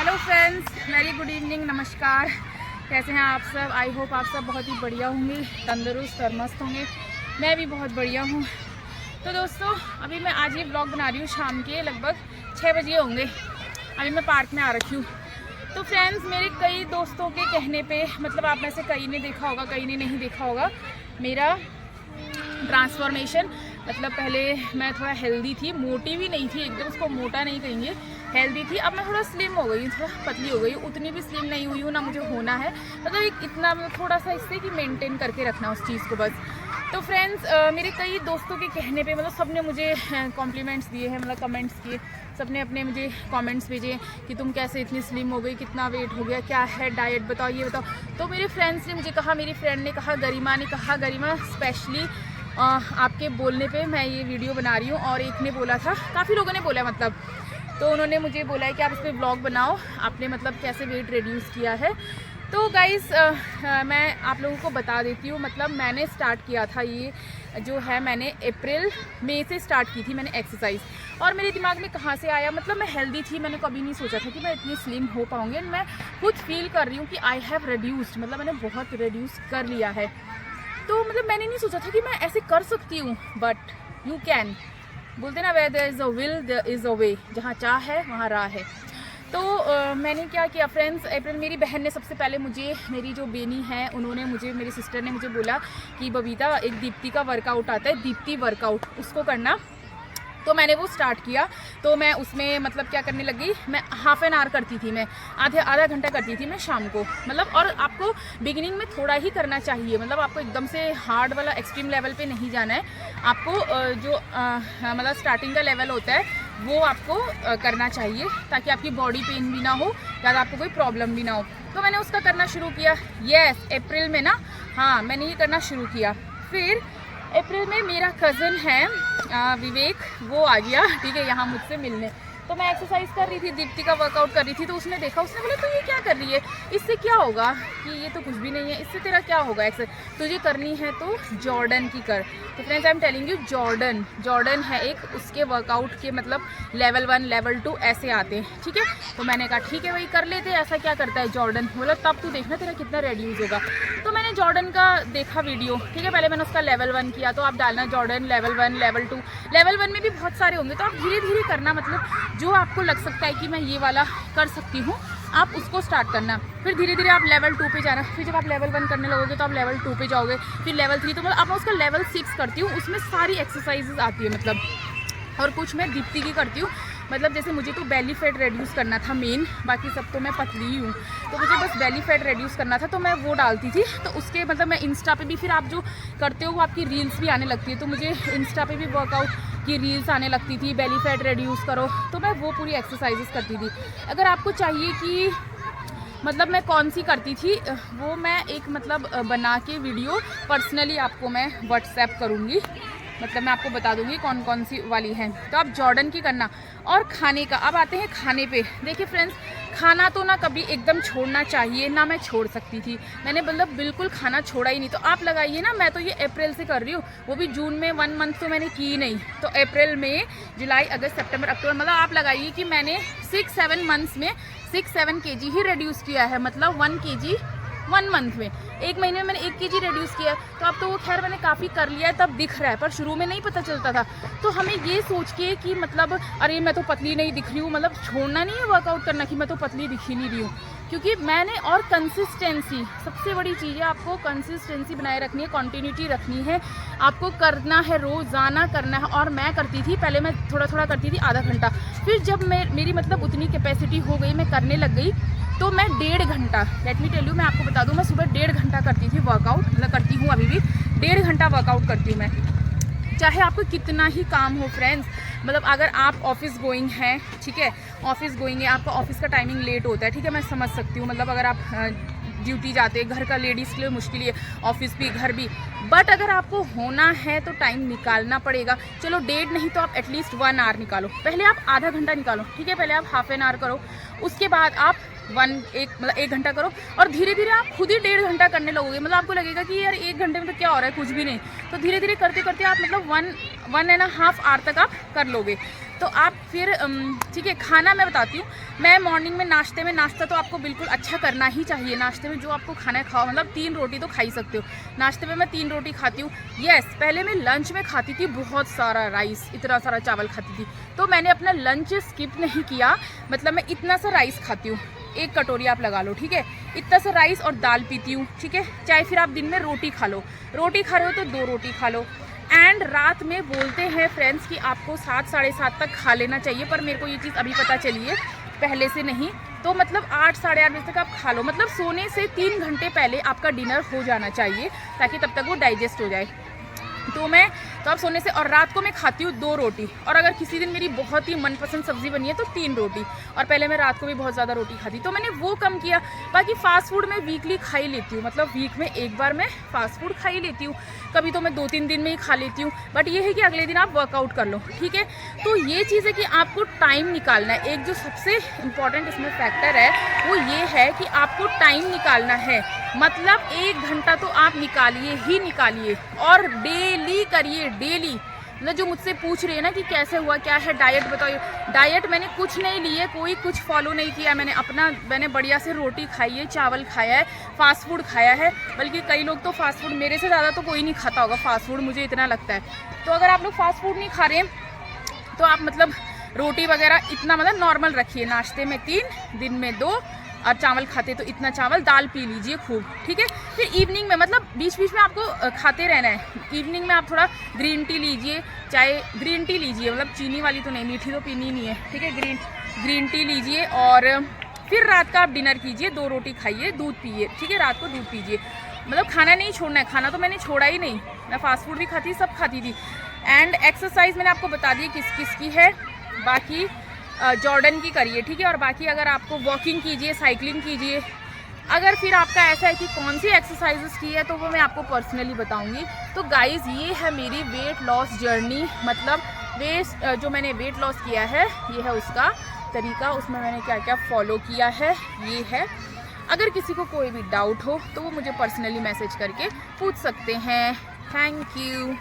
Hello friends, very good evening, नमस्कार। कैसे हैं आप सब? आई होप आप सब बहुत ही बढ़िया होंगे, तंदुरुस्त और मस्त होंगे। मैं भी बहुत बढ़िया हूँ। तो दोस्तों, अभी मैं आज ये ब्लॉग बना रही हूँ शाम के लगभग 6 बजे होंगे। अभी मैं पार्क में आ रखी हूँ। तो फ्रेंड्स, मेरे कई दोस्तों के कहने पे, मतलब आप में से कई ने देखा होगा, कई ने नहीं देखा होगा मेरा ट्रांसफॉर्मेशन। मतलब पहले मैं थोड़ा हेल्दी थी, मोटी भी नहीं थी एकदम, उसको मोटा नहीं कहेंगे, हेल्दी थी। अब मैं थोड़ा स्लिम हो गई हूँ, थोड़ा पतली हो गई हूँ। उतनी भी स्लिम नहीं हुई हूँ ना मुझे होना है, मतलब इतना थोड़ा सा इससे कि मेंटेन करके रखना उस चीज़ को बस। तो फ्रेंड्स, मेरे कई दोस्तों के कहने पे, मतलब सबने मुझे कॉम्प्लीमेंट्स दिए हैं, मतलब कमेंट्स किए, सबने अपने मुझे कमेंट्स भेजे कि तुम कैसे इतनी स्लिम हो गई, कितना वेट हो गया, क्या है डाइट बताओ, ये बताओ। तो मेरे फ्रेंड्स ने मुझे कहा, मेरी फ्रेंड ने कहा, गरिमा ने कहा, गरिमा स्पेशली आपके बोलने पे मैं ये वीडियो बना रही हूँ। और एक ने बोला था, काफ़ी लोगों ने बोला मतलब, तो उन्होंने मुझे बोला है कि आप इस पर ब्लॉग बनाओ, आपने मतलब कैसे वेट रिड्यूस किया है। तो गाइस, मैं आप लोगों को बता देती हूँ, मतलब मैंने स्टार्ट किया था ये जो है, मैंने अप्रैल मई से स्टार्ट की थी मैंने एक्सरसाइज। और मेरे दिमाग में कहाँ से आया, मतलब मैं हेल्दी थी, मैंने कभी नहीं सोचा था कि मैं इतनी स्लिम हो पाऊँगी। मैं खुद फील कर रही हूँ कि आई हैव रिड्यूस्ड, मतलब मैंने बहुत रिड्यूस कर लिया है। तो मतलब मैंने नहीं सोचा था कि मैं ऐसे कर सकती हूँ, बट यू कैन। बोलते ना, where there is a will there is a way, जहाँ चाह है वहाँ राह है। तो मैंने क्या किया फ्रेंड्स, अप्रैल मेरी बहन ने सबसे पहले मुझे, मेरी जो बेनी है उन्होंने मुझे, मेरी सिस्टर ने मुझे बोला कि बबीता, एक दीप्ति का वर्कआउट आता है, दीप्ति वर्कआउट, उसको करना। तो मैंने वो स्टार्ट किया। तो मैं उसमें मतलब क्या करने लगी, मैं हाफ एन आवर करती थी, मैं आधा घंटा करती थी मैं शाम को, मतलब। और आपको बिगिनिंग में थोड़ा ही करना चाहिए, मतलब आपको एकदम से हार्ड वाला एक्सट्रीम लेवल पे नहीं जाना है। आपको मतलब स्टार्टिंग का लेवल होता है वो आपको करना चाहिए, ताकि आपकी बॉडी पेन भी ना हो, ज़्यादा आपको कोई प्रॉब्लम भी ना हो। तो मैंने उसका करना शुरू किया, यस अप्रैल में ना, हाँ मैंने ये करना शुरू किया। फिर अप्रैल में मेरा कज़न है विवेक, वो आ गया, ठीक है, यहाँ मुझसे मिलने। तो मैं एक्सरसाइज कर रही थी, दीप्ति का वर्कआउट कर रही थी, तो उसने देखा, उसने बोला, तो ये क्या कर रही है, इससे क्या होगा, कि ये तो कुछ भी नहीं है, इससे तेरा क्या होगा, एक्सरसाइज तुझे करनी है तो जॉर्डन की कर। तो friends, I am telling you, Jordan है एक, उसके वर्कआउट के मतलब लेवल 1 लेवल 2 ऐसे आते हैं, ठीक है। तो मैंने कहा ठीक है भाई, कर लेते, ऐसा क्या करता है जॉर्डन, बोला तब तू देखना तेरा कितना रेड्यूस होगा। तो मैंने जॉर्डन का देखा वीडियो, ठीक है। पहले मैंने उसका लेवल 1 किया, तो आप डालना जॉर्डन लेवल 1 लेवल 2, लेवल 1 में भी बहुत सारे होंगे, तो आप धीरे धीरे करना, मतलब जो आपको लग सकता है कि मैं ये वाला कर सकती हूँ, आप उसको स्टार्ट करना। फिर धीरे धीरे आप लेवल 2 पे जाना, फिर जब आप लेवल 1 करने लगोगे तो आप लेवल 2 पे जाओगे, फिर लेवल 3। तो मतलब अब मैं उसका लेवल 6 करती हूँ, उसमें सारी एक्सरसाइजेज आती है मतलब। और कुछ मैं दीप्ति की करती हूँ, मतलब जैसे मुझे तो बेली फैट रिड्यूस करना था मेन, बाकी सब तो मैं पतली ही हूँ, तो मुझे बस बेली फैट रिड्यूस करना था, तो मैं वो डालती थी। तो उसके मतलब मैं इंस्टा पे भी, फिर आप जो करते हो वो आपकी रील्स भी आने लगती है, तो मुझे इंस्टा पे भी वर्कआउट की रील्स आने लगती थी, बेली फैट रिड्यूस करो, तो मैं वो पूरी एक्सरसाइजेस करती थी। अगर आपको चाहिए कि मतलब मैं कौन सी करती थी, वो मैं एक मतलब बना के वीडियो पर्सनली आपको मैं व्हाट्सएप करूँगी, मतलब मैं आपको बता दूंगी कौन कौन सी वाली हैं। तो आप जॉर्डन की करना। और खाने का, अब आते हैं खाने पे। देखिए फ्रेंड्स, खाना तो ना कभी एकदम छोड़ना चाहिए, ना मैं छोड़ सकती थी, मैंने मतलब बिल्कुल खाना छोड़ा ही नहीं। तो आप लगाइए ना, मैं तो ये अप्रैल से कर रही हूँ, वो भी जून में 1 मंथ तो मैंने की ही नहीं। तो अप्रैल में, जुलाई, अगस्त, सितंबर, अक्टूबर, मतलब आप लगाइए कि मैंने 6-7 मंथ्स में 6-7 kg ही रिड्यूस किया है, मतलब 1 kg 1 मंथ में। 1 महीने में मैंने 1 kg रिड्यूस किया है। तो अब तो वो खैर मैंने काफ़ी कर लिया है, तब दिख रहा है, पर शुरू में नहीं पता चलता था। तो हमें ये सोच के कि मतलब अरे मैं तो पतली नहीं दिख रही हूँ, मतलब छोड़ना नहीं है वर्कआउट करना कि मैं तो पतली दिख ही नहीं रही हूँ, क्योंकि मैंने, और कंसिस्टेंसी सबसे बड़ी चीज़ है, आपको कंसिस्टेंसी बनाए रखनी है, कॉन्टिन्यूटी रखनी है, आपको करना है, रोज़ाना करना है। और मैं करती थी, पहले मैं थोड़ा थोड़ा करती थी, आधा घंटा, फिर जब मेरी मतलब उतनी कैपेसिटी हो गई, मैं करने लग गई, तो मैं 1.5 घंटा, लेट मी टेल यू, मैं आपको बता दूं, मैं सुबह 1.5 घंटा करती थी वर्कआउट, मतलब करती हूँ अभी भी, 1.5 घंटा वर्कआउट करती हूँ मैं, चाहे आपको कितना ही काम हो फ्रेंड्स। मतलब अगर आप ऑफिस गोइंग हैं, ठीक है, ऑफिस गोइंग है, आपका ऑफिस का टाइमिंग लेट होता है, ठीक है, मैं समझ सकती हूँ, मतलब अगर आप ड्यूटी जाते हैं, घर का लेडीज़ के लिए मुश्किल है, ऑफिस भी घर भी, बट अगर आपको होना है तो टाइम निकालना पड़ेगा। चलो 1.5 नहीं तो आप एटलीस्ट 1 आवर निकालो। पहले आप आधा घंटा निकालो, ठीक है, पहले आप हाफ एन आवर करो, उसके बाद आप 1 घंटा करो, और धीरे धीरे आप खुद ही 1.5 घंटा करने लगोगे। मतलब आपको लगेगा कि यार 1 घंटे में तो क्या हो रहा है, कुछ भी नहीं। तो धीरे धीरे करते करते आप मतलब 1.5 आवर तक आप कर लोगे। तो आप फिर ठीक है। खाना मैं बताती हूँ, मैं मॉर्निंग में नाश्ता तो आपको बिल्कुल अच्छा करना ही चाहिए। नाश्ते में जो आपको खाना है खाओ, मतलब 3 रोटी तो खा ही सकते हो। नाश्ते में मैं 3 रोटी खाती हूँ। यस, पहले मैं लंच में खाती थी बहुत सारा राइस, इतना सारा चावल खाती थी। तो मैंने अपना लंच स्किप नहीं किया, मतलब मैं इतना सा राइस खाती हूँ, 1 कटोरी आप लगा लो, ठीक है, इतना सा राइस और दाल पीती हूँ, ठीक है। चाहे फिर आप दिन में रोटी खा लो, रोटी खा रहे हो तो 2 रोटी खा लो। एंड रात में बोलते हैं फ्रेंड्स कि आपको 7 साढ़े 7 तक खा लेना चाहिए, पर मेरे को ये चीज़ अभी पता चली है, पहले से नहीं। तो मतलब 8 साढ़े 8 बजे तक आप खा लो, मतलब सोने से 3 घंटे पहले आपका डिनर हो जाना चाहिए, ताकि तब तक वो डाइजेस्ट हो जाए। तो आप सोने से, और रात को मैं खाती हूँ 2 रोटी, और अगर किसी दिन मेरी बहुत ही मनपसंद सब्जी बनी है तो 3 रोटी। और पहले मैं रात को भी बहुत ज़्यादा रोटी खाती, तो मैंने वो कम किया। बाकी फास्ट फूड मैं वीकली खा ही लेती हूँ, मतलब वीक में 1 बार मैं फास्ट फूड खा ही लेती हूँ। कभी तो मैं 2-3 दिन में ही खा लेती हूँ, बट ये है कि अगले दिन आप वर्कआउट कर लो, ठीक है। तो ये चीज़ है कि आपको टाइम निकालना है। एक जो सबसे इम्पॉर्टेंट इसमें फैक्टर है वो ये है कि आपको टाइम निकालना है, मतलब 1 घंटा तो आप निकालिए ही निकालिए, और डेली करिए, डेली। मतलब जो मुझसे पूछ रही है ना कि कैसे हुआ, क्या है डाइट बताइए। डाइट मैंने कुछ नहीं ली है, कोई कुछ फॉलो नहीं किया मैंने बढ़िया से रोटी खाई है, चावल खाया है, फास्ट फूड खाया है। बल्कि कई लोग तो फास्ट फूड, मेरे से ज़्यादा तो कोई नहीं खाता होगा फास्ट फूड, मुझे इतना लगता है। तो अगर आप लोग फास्ट फूड नहीं खा रहे हैं तो आप मतलब रोटी वगैरह इतना मतलब नॉर्मल रखिए। नाश्ते में 3, दिन में 2, और चावल खाते तो इतना चावल, दाल पी लीजिए खूब, ठीक है। फिर इवनिंग में मतलब बीच बीच में आपको खाते रहना है। इवनिंग में आप थोड़ा ग्रीन टी लीजिए, चाहे ग्रीन टी लीजिए, मतलब चीनी वाली तो नहीं, मीठी तो पीनी नहीं है, ठीक है। ग्रीन टी लीजिए, और फिर रात का आप डिनर कीजिए, 2 रोटी खाइए, दूध पिए, ठीक है, रात को दूध पीजिए। मतलब खाना नहीं छोड़ना है, खाना तो मैंने छोड़ा ही नहीं, मैं फास्ट फूड भी खाती, सब खाती थी। एंड एक्सरसाइज मैंने आपको बता दी किस किस की है, बाकी जॉर्डन की करिए, ठीक है। और बाकी अगर आपको वॉकिंग कीजिए, साइकिलिंग कीजिए। अगर फिर आपका ऐसा है कि कौन सी एक्सरसाइजेस की है तो वो मैं आपको पर्सनली बताऊंगी। तो गाइज़, ये है मेरी वेट लॉस जर्नी, मतलब जो मैंने वेट लॉस किया है, ये है उसका तरीका, उसमें मैंने क्या क्या फॉलो किया है, ये है। अगर किसी को कोई भी डाउट हो तो वो मुझे पर्सनली मैसेज करके पूछ सकते हैं। Thank you.